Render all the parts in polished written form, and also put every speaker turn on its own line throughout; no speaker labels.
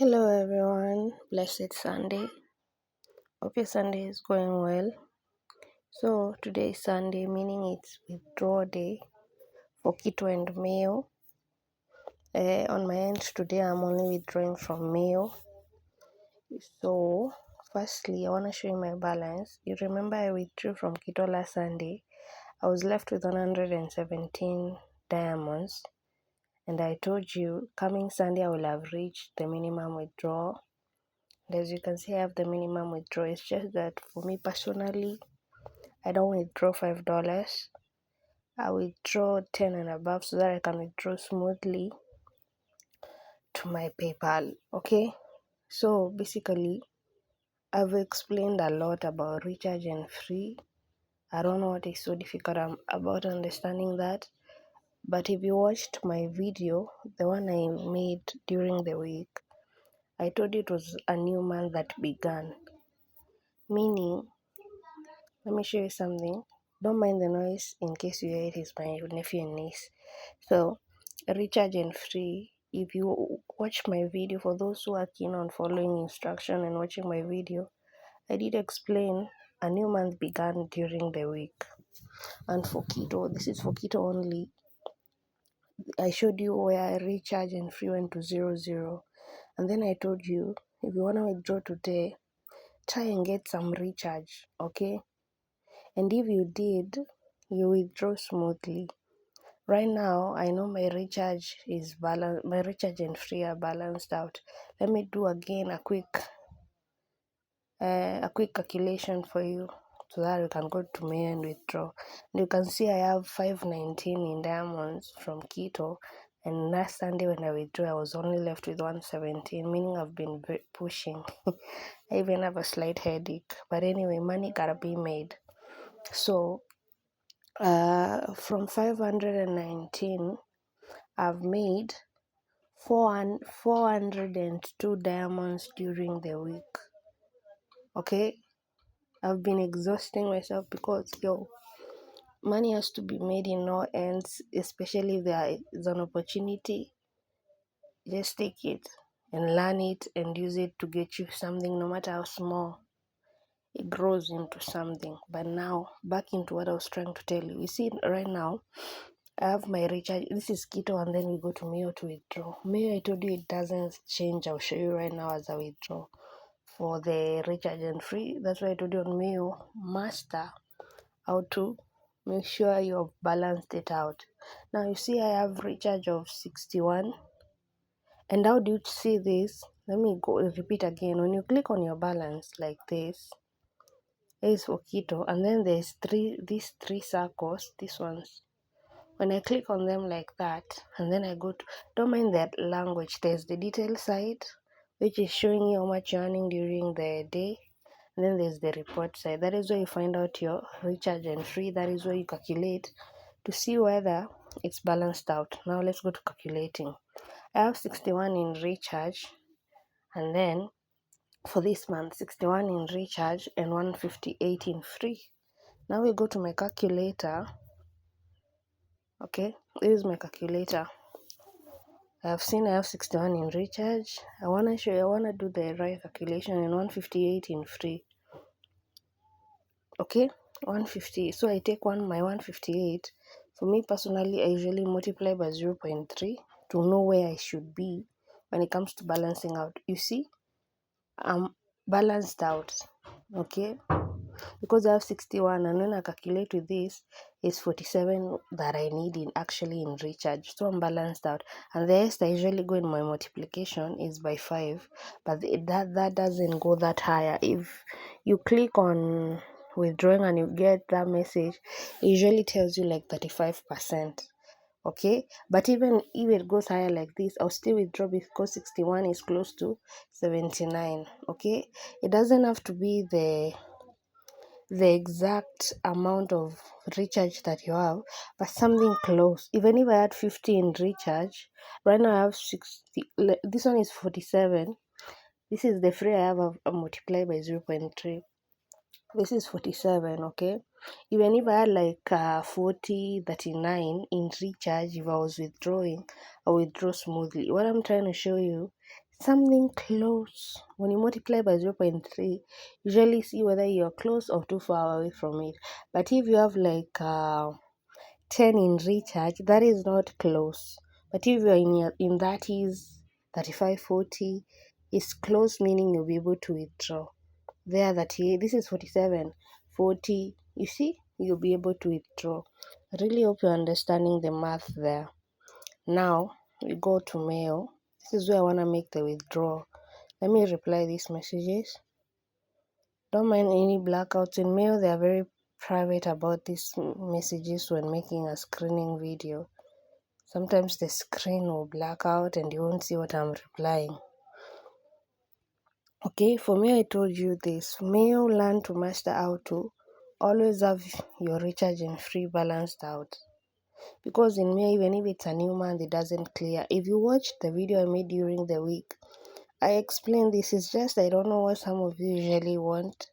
Hello everyone, blessed Sunday. Hope your Sunday is going well. So today is Sunday, meaning it's withdrawal day for Kito&Meyo. On my end today, I'm only withdrawing from Meyo. So firstly, I want to show you my balance. You remember I withdrew from Kito last Sunday. I was left with 117 diamonds, and I told you coming Sunday I will have reached the minimum withdrawal. As you can see, I have the minimum withdrawal. It's just that for me personally, I don't withdraw $5. I withdraw 10 and above so that I can withdraw smoothly to my PayPal. Okay, so basically, I've explained a lot about recharge and free. I don't know what is so difficult about understanding that. But if you watched my video, the one I made during the week, I told you it was a new month that began. Meaning, let me show you something. Don't mind the noise in case you hear it, is my nephew and niece. So, recharge and free. If you watch my video, for those who are keen on following instruction and watching my video, I did explain a new month began during the week. And for Kito, this is for Kito only. I showed you where recharge and free went to 0-0. And then I told you, if you want to withdraw today, try and get some recharge, okay? And if you did, you withdraw smoothly. Right now, I know my recharge is balanced. My recharge and free are balanced out. Let me do again a quick calculation for you, so that you can go to me and withdraw. And you can see I have 519 in diamonds from Kito, and last Sunday when I withdrew, I was only left with 117, meaning I've been pushing. I even have a slight headache, but anyway, money gotta be made. So from 519, I've made 402 diamonds during the week. Okay, I've been exhausting myself because money has to be made in all ends, especially if there is an opportunity. Just take it and learn it and use it to get you something, no matter how small. It grows into something. But now, back into what I was trying to tell you. You see, right now, I have my recharge. This is Kito, and then we go to Meyo to withdraw. Meyo, I told you it doesn't change. I'll show you right now as I withdraw. For the recharge and free, that's why I told you on Meyo, master how to make sure you've balanced it out. Now, you see, I have recharge of 61. And how do you see this? Let me go repeat again. When you click on your balance like this, is for Kito, and then there's these three circles, these ones. When I click on them like that, and then I go to, don't mind that language, there's the detail side, which is showing you how much you're earning during the day, and then there's the report side. That is where you find out your recharge and free. That is where you calculate to see whether it's balanced out. Now let's go to calculating. I have 61 in recharge, and then for this month, 61 in recharge and 158 in free. Now we go to my calculator. Okay, this is my calculator. I have 61 in recharge. I want to do the right calculation, and 158 in free. Okay, 150. So I take my 158. For me personally, I usually multiply by 0.3 to know where I should be when it comes to balancing out. You see, I'm balanced out. Okay, because I have 61, and when I calculate with this, it's 47 that I need in recharge. So I'm balanced out. And the rest I usually go in my multiplication is by 5, but that doesn't go that higher. If you click on withdrawing and you get that message, it usually tells you like 35%. Okay, but even if it goes higher like this, I'll still withdraw because 61 is close to 79. Okay, it doesn't have to be the exact amount of recharge that you have, but something close. Even if I had 50 in recharge, right now I have 60. This one is 47. This is the free I have multiplied by 0.3. This is 47. Okay, even if I had like 40, 39 in recharge, if I was withdrawing, I withdraw smoothly. What I'm trying to show you, something close. When you multiply by 0.3, usually see whether you're close or too far away from it. But if you have like 10 in recharge, that is not close. But if you're in that is 35, 40, it's close, meaning you'll be able to withdraw. There, 38, this is 47, 40, you see, you'll be able to withdraw. I really hope you're understanding the math there. Now, we go to mail. This is where I want to make the withdrawal. Let me reply these messages. Don't mind any blackouts. In mail, they are very private about these messages when making a screening video. Sometimes the screen will black out and you won't see what I'm replying. Okay, for me, I told you this. Mail, learn to master how to always have your recharge and free balanced out. Because in May, even if it's a new month, it doesn't clear. If you watched the video I made during the week, I explained this. It's just I don't know what some of you usually want.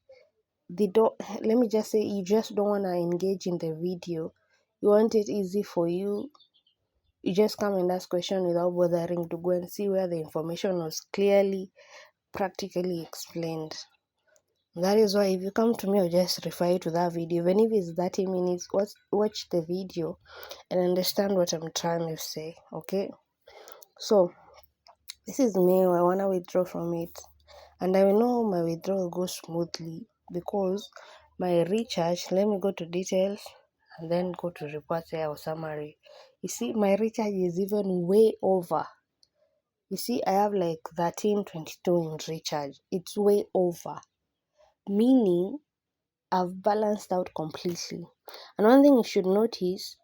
Let me just say, you just don't want to engage in the video. You want it easy for you. You just come and ask questions without bothering to go and see where the information was clearly, practically explained. That is why if you come to me, I'll just refer you to that video. Even if it's 30 minutes, watch the video and understand what I'm trying to say, okay? So, this is mail. I want to withdraw from it. And I will know my withdrawal goes smoothly because my recharge, let me go to details and then go to report here or summary. You see, my recharge is even way over. You see, I have like 1322 in recharge. It's way over. Meaning, I've balanced out completely. And one thing you should notice,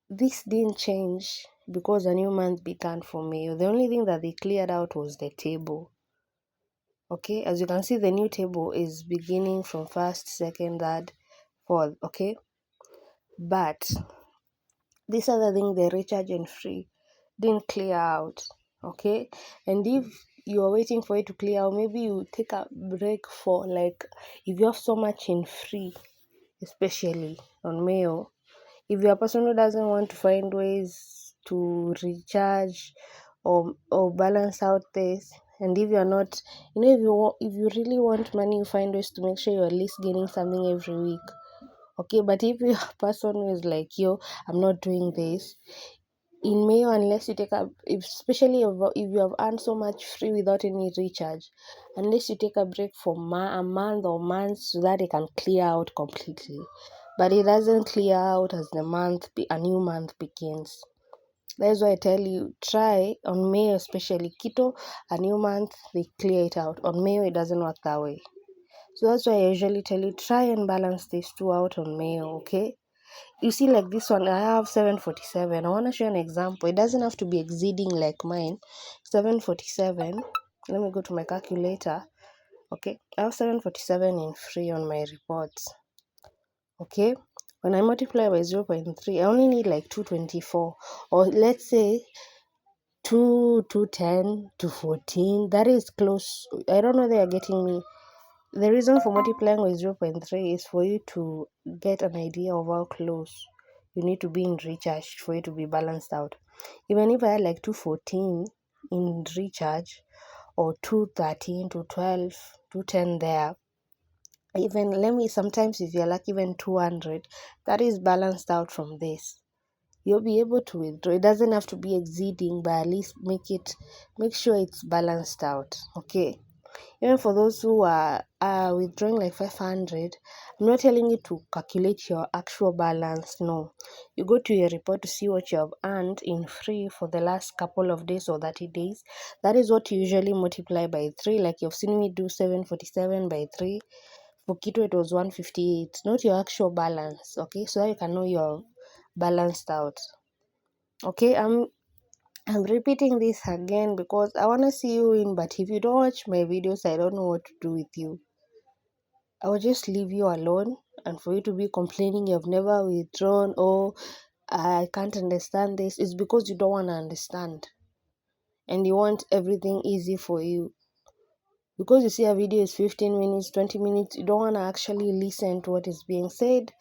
this didn't change because a new month began for me. The only thing that they cleared out was the table. Okay, as you can see, the new table is beginning from first, second, third, fourth. Okay, but this other thing, the recharge and free, didn't clear out. Okay, and if you are waiting for it to clear out, maybe you take a break for like if you have so much in free, especially on mail. If you're a person who doesn't want to find ways to recharge or balance out this, and if you're not, if you really want money, you find ways to make sure you're at least getting something every week. Okay, but if you're a person who is like, yo, I'm not doing this, in Mayo, unless you take especially if you have earned so much free without any recharge, unless you take a break for a month or months so that it can clear out completely. But it doesn't clear out as a new month begins. That's why I tell you, try on Mayo, especially Kito, a new month, they clear it out. On Mayo, it doesn't work that way. So that's why I usually tell you, try and balance these two out on Mayo, okay? You see, like this one, I have 747. I want to show an example. It doesn't have to be exceeding like mine. 747. Let me go to my calculator. Okay, I have 747 in free on my reports. Okay, when I multiply by 0.3, I only need like 224. Or let's say 210, 214. That is close. I don't know if they are getting me. The reason for multiplying with 0.3 is for you to get an idea of how close you need to be in recharge for it to be balanced out. Even if I had like 214 in recharge or 213, 212, 210 there, even sometimes if you're like even 200, that is balanced out from this. You'll be able to withdraw. It doesn't have to be exceeding, but at least make sure it's balanced out. Okay. Even for those who are withdrawing like 500, I'm not telling you to calculate your actual balance. No, you go to your report to see what you have earned in free for the last couple of days or 30 days. That is what you usually multiply by 3. Like you've seen me do 747 by 3. For Kito, it was 158. Not your actual balance. Okay, so that you can know you're balanced out. Okay, I'm repeating this again because I want to see you in, but if you don't watch my videos, I don't know what to do with you. I will just leave you alone, and for you to be complaining you've never withdrawn or I can't understand this, it's because you don't want to understand and you want everything easy for you. Because you see a video is 15 minutes, 20 minutes, you don't want to actually listen to what is being said,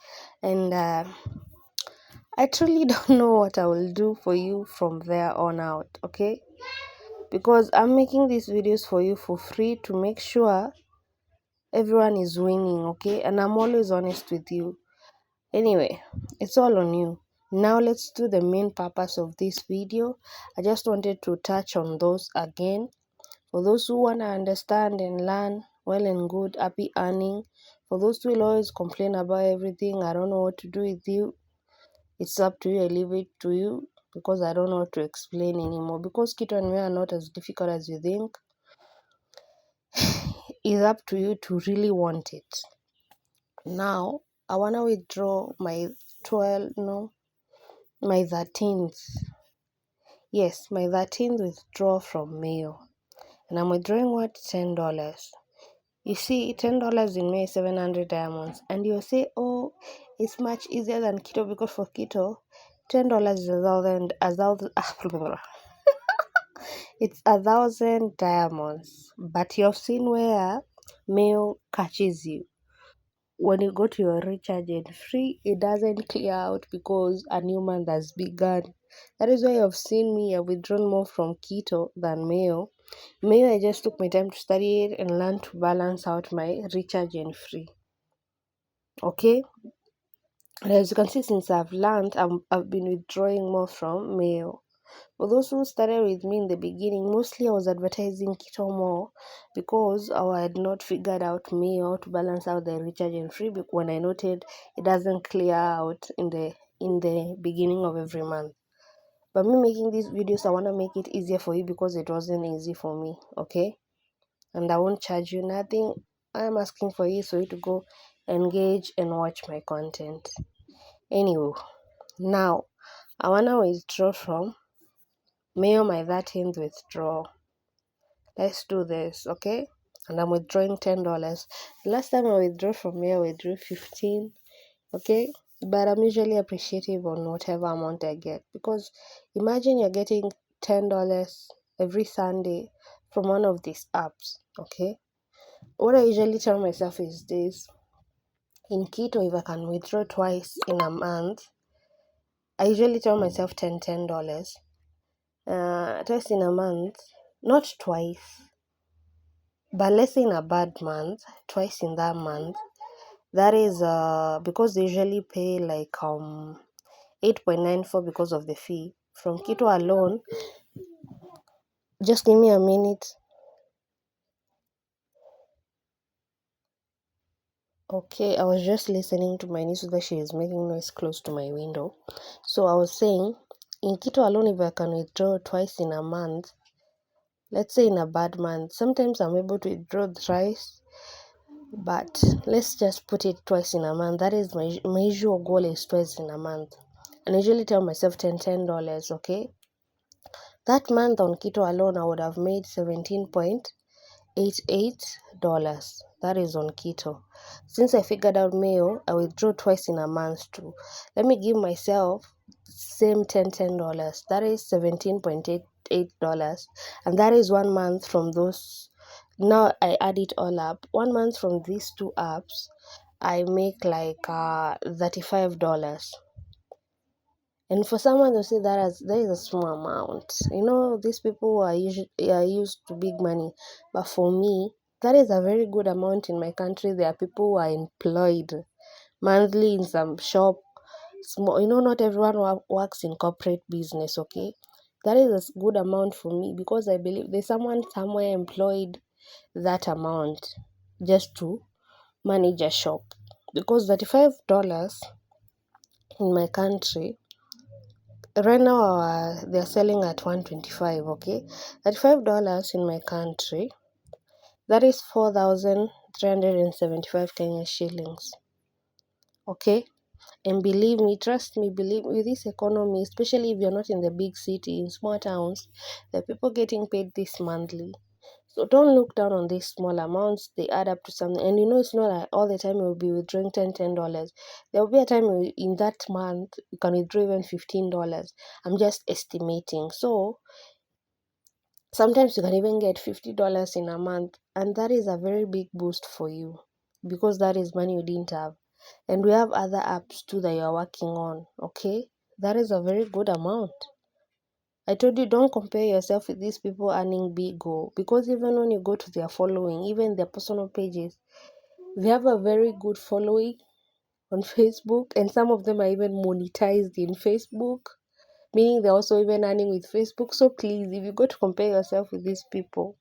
and I truly don't know what I will do for you from there on out, okay? because I'm making these videos for you for free to make sure everyone is winning, okay? And I'm always honest with you. Anyway, it's all on you. Now let's do the main purpose of this video. I just wanted to touch on those again. For those who want to understand and learn, well and good, happy earning. For those who will always complain about everything, I don't know what to do with you. It's up to you. I leave it to you because I don't know what to explain anymore. Because Kito&Meyo are not as difficult as you think. It's up to you to really want it. Now, I want to withdraw my 13th. Yes, my 13th withdrawal from Mayo. And I'm withdrawing what? $10. You see, $10 in May is 700 diamonds. And you'll say, oh, it's much easier than Kito because for Kito, $10 is it's 1,000 diamonds. But you've seen where Mayo catches you. When you go to your recharge and free, it doesn't clear out because a new month has begun. That is why you've seen me have withdrawn more from Kito than Mayo. Mayo, I just took my time to study it and learn to balance out my recharge and free. Okay? And as you can see, since I've learned, I've been withdrawing more from Mayo. For those who started with me in the beginning, mostly I was advertising Kito more because I had not figured out Mayo to balance out the recharge and free when I noted it doesn't clear out in the beginning of every month. But me making these videos, I want to make it easier for you because it wasn't easy for me, okay? And I won't charge you nothing. I'm asking for you so you to go engage and watch my content. Anyway, now I want to withdraw from Mayo my 13th withdrawal. Let's do this, okay? And I'm withdrawing $10. Last time I withdrew from Mayo, I withdrew 15, okay? But I'm usually appreciative on whatever amount I get because imagine you're getting $10 every Sunday from one of these apps, okay? What I usually tell myself is this: in Kito, if I can withdraw twice in a month, I usually tell myself $10. Twice in a month, not twice, but let's say in a bad month, twice in that month. That is because they usually pay like 8.94 because of the fee. From Kito alone, just give me a minute. Okay, I was just listening to my niece that she is making noise close to my window. So I was saying, in Kito alone, if I can withdraw twice in a month, let's say in a bad month, sometimes I'm able to withdraw thrice, but let's just put it twice in a month. That is my usual goal is twice in a month. And I usually tell myself $10, okay? That month on Kito alone, I would have made $17.88. That is on Kito. Since I figured out Mayo, I withdraw twice in a month too. Let me give myself same $10. That is $17.88. And that is 1 month from those. Now I add it all up. 1 month from these two apps, I make like $35. And for someone to say that is a small amount, these people are used to big money. But for me, that is a very good amount in my country. There are people who are employed monthly in some shop. Small, not everyone works in corporate business, okay? That is a good amount for me because I believe there's someone somewhere employed that amount just to manage a shop. Because $35 in my country, right now, they're selling at $125, okay? $35 in my country, that is 4,375 Kenya shillings, okay? And believe me, trust me, believe me, with this economy, especially if you're not in the big city, in small towns, there are people getting paid this monthly. So don't look down on these small amounts. They add up to something. And it's not like all the time you'll be withdrawing $10. There will be a time in that month you can withdraw even $15. I'm just estimating. So sometimes you can even get $50 in a month. And that is a very big boost for you because that is money you didn't have. And we have other apps too that you're working on, okay? That is a very good amount. I told you, don't compare yourself with these people earning big goal, because even when you go to their following, even their personal pages, they have a very good following on Facebook, and some of them are even monetized in Facebook, meaning they're also even earning with Facebook. So please, if you go to compare yourself with these people,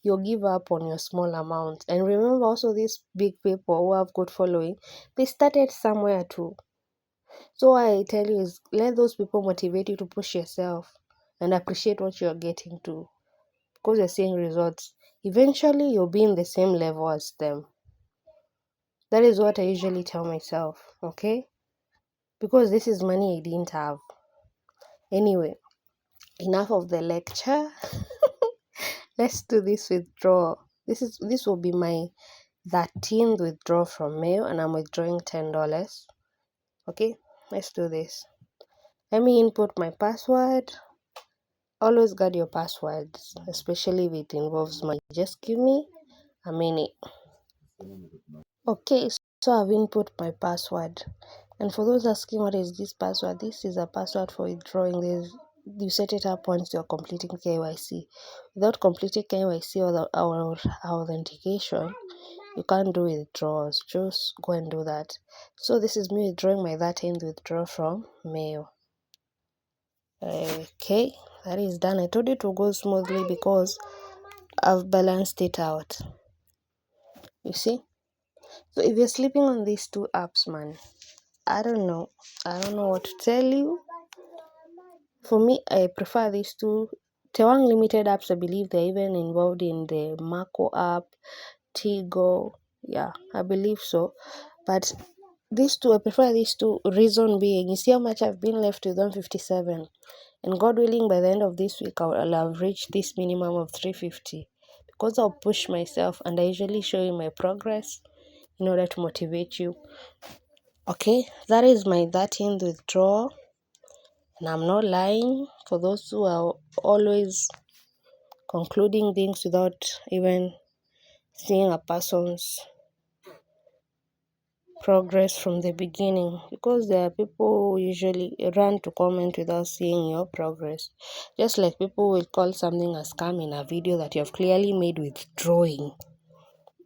you'll give up on your small amount. And remember also, these big people who have good following, they started somewhere too. So what I tell you is, let those people motivate you to push yourself and appreciate what you're getting to, because you're seeing results. Eventually, you'll be in the same level as them. That is what I usually tell myself, okay? Because this is money I didn't have. Anyway, enough of the lecture. Let's do this withdrawal. This will be my 13th withdrawal from Mayo, and I'm withdrawing $10. Okay, let's do this. Let me input my password. Always guard your passwords, especially if it involves money. Just give me a minute. Okay, so I've input my password. And for those asking what is this password, this is a password for withdrawing. You set it up once you're completing KYC. Without completing KYC or authentication, you can't do withdrawals. Just go and do that. So this is me withdrawing my 13th withdrawal from Mayo. Okay, that is done. I told you to go smoothly because I've balanced it out. You see? So if you're sleeping on these two apps, man, I don't know what to tell you. For me, I prefer these two. TEWANG Limited apps, I believe they're even involved in the Marco app, Tigo. Yeah, I believe so. But these two, I prefer these two. Reason being, you see how much I've been left with 157. And God willing, by the end of this week, I'll have reached this minimum of 350. Because I'll push myself, and I usually show you my progress in order to motivate you. Okay, that is my 13th withdrawal. And I'm not lying. For those who are always concluding things without even seeing a person's progress from the beginning, because there are people who usually run to comment without seeing your progress. Just like people will call something a scam in a video that you have clearly made withdrawing.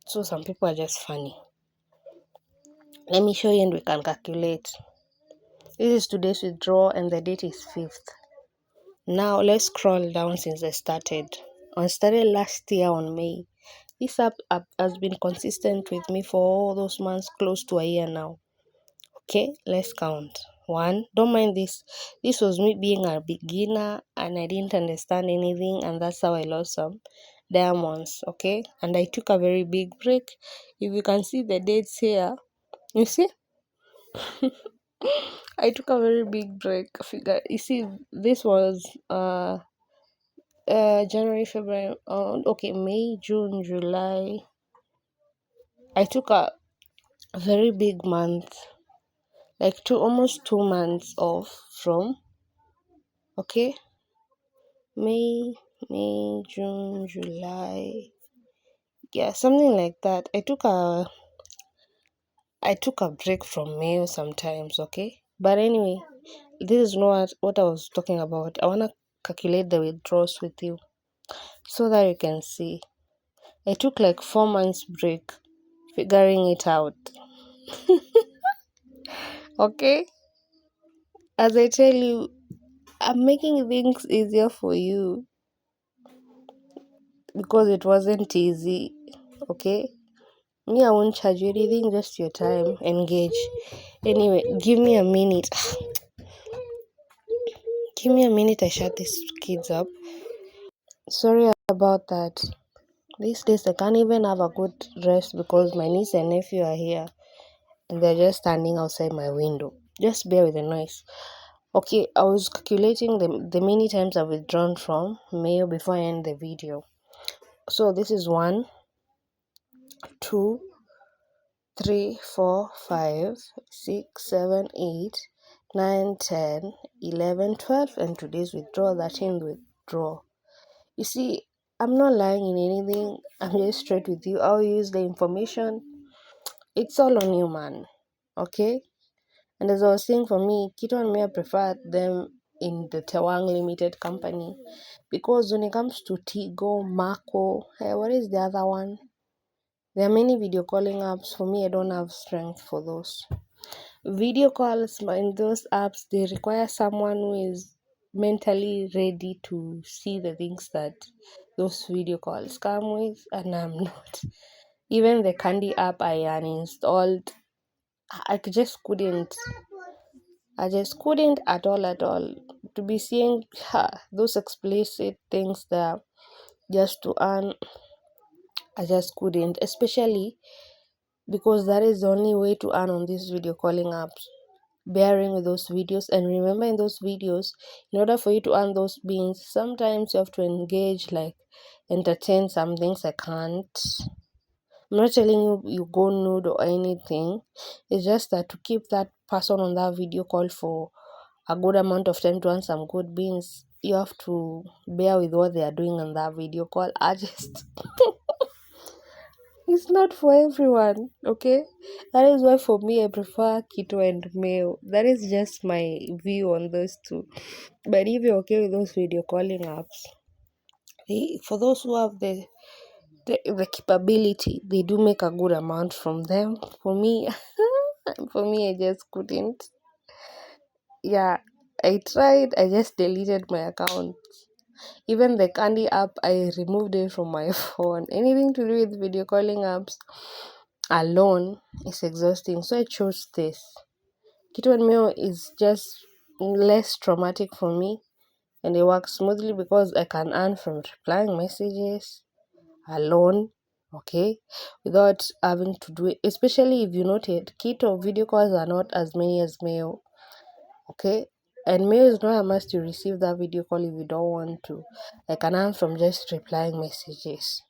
So some people are just funny. Let me show you and we can calculate. This is today's withdrawal and the date is 5th. Now let's scroll down since I started. I started last year on May. This app has been consistent with me for all those months, close to a year now. Okay, let's count. 1, don't mind this. This was me being a beginner and I didn't understand anything, and that's how I lost some diamonds. Okay, and I took a very big break. If you can see the dates here, you see, I took a very big break. You see, this was January, February, okay, May, June, July. I took a very big month, like almost 2 months off from, okay, May, June, July, yeah, something like that. I took a break from May sometimes, okay. But anyway, this is not what I was talking about. I wanna calculate the withdrawals with you so that you can see. I took like 4 months break figuring it out. Okay, as I tell you, I'm making things easier for you because it wasn't easy. Okay, me, I won't charge you anything, just your time. Engage. Anyway, give me a minute. Give me a minute, I shut these kids up. Sorry about that. These days I can't even have a good rest because my niece and nephew are here and they're just standing outside my window. Just bear with the noise. Okay, I was calculating the many times I've withdrawn from Mayo before I end the video. So this is 1, 2, 3, 4, 5, 6, 7, 8, 9, 10, 11, 12, and today's withdrawal, 13th withdrawal. You see, I'm not lying in anything. I'm just straight with you. I'll use the information. It's all on you, man. Okay? And as I was saying, for me, Kito and Meyo prefer them in the TEWANG Limited company. Because when it comes to Tigo, Marco, what is the other one? There are many video calling apps. For me, I don't have strength for those. Video calls in those apps, they require someone who is mentally ready to see the things that those video calls come with, and I'm not. Even the Candy app I uninstalled, I just couldn't at all to be seeing those explicit things there just to earn. I just couldn't, especially because that is the only way to earn on these video calling apps, bearing with those videos. And remember, in those videos, in order for you to earn those beans, sometimes you have to engage, like entertain some things I can't. I'm not telling you go nude or anything. It's just that to keep that person on that video call for a good amount of time to earn some good beans, you have to bear with what they are doing on that video call. It's not for everyone, okay? That is why for me I prefer Kito&Meyo. That is just my view on those two. But if you're okay with those video calling apps, for those who have the capability, they do make a good amount from them. For me, I just couldn't. Yeah, I tried. I just deleted my account. Even the Candy app, I removed it from my phone. Anything to do with video calling apps alone is exhausting, so I chose this. Kito&Meyo is just less traumatic for me, and it works smoothly because I can earn from replying messages alone, okay, without having to do it. Especially if you noted, Kito video calls are not as many as Meyo, okay, and Meyo is not a must to receive that video call if you don't want to. I can earn from just replying messages,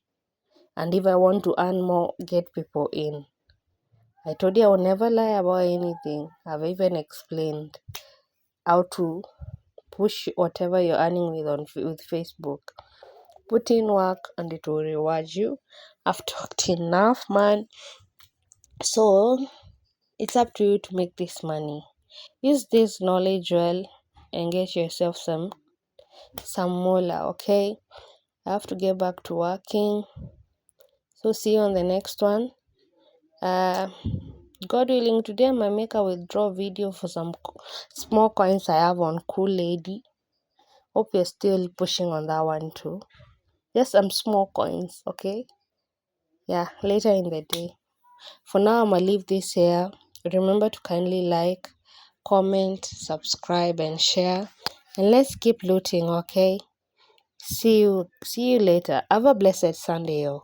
and if I want to earn more, get people in. I told you I will never lie about anything. I've even explained how to push whatever you're earning with Facebook. Put in work and it will reward you. I've talked enough, man. So it's up to you to make this money. Use this knowledge well and get yourself some moolah, okay? I have to get back to working. So see you on the next one. God willing, today I might make a withdraw video for some small coins I have on Cool Lady. Hope you're still pushing on that one too. Just some small coins, okay? Yeah, later in the day. For now, I'm gonna leave this here. Remember to kindly like, comment, subscribe, and share. And let's keep looting, okay? See you later. Have a blessed Sunday, yo.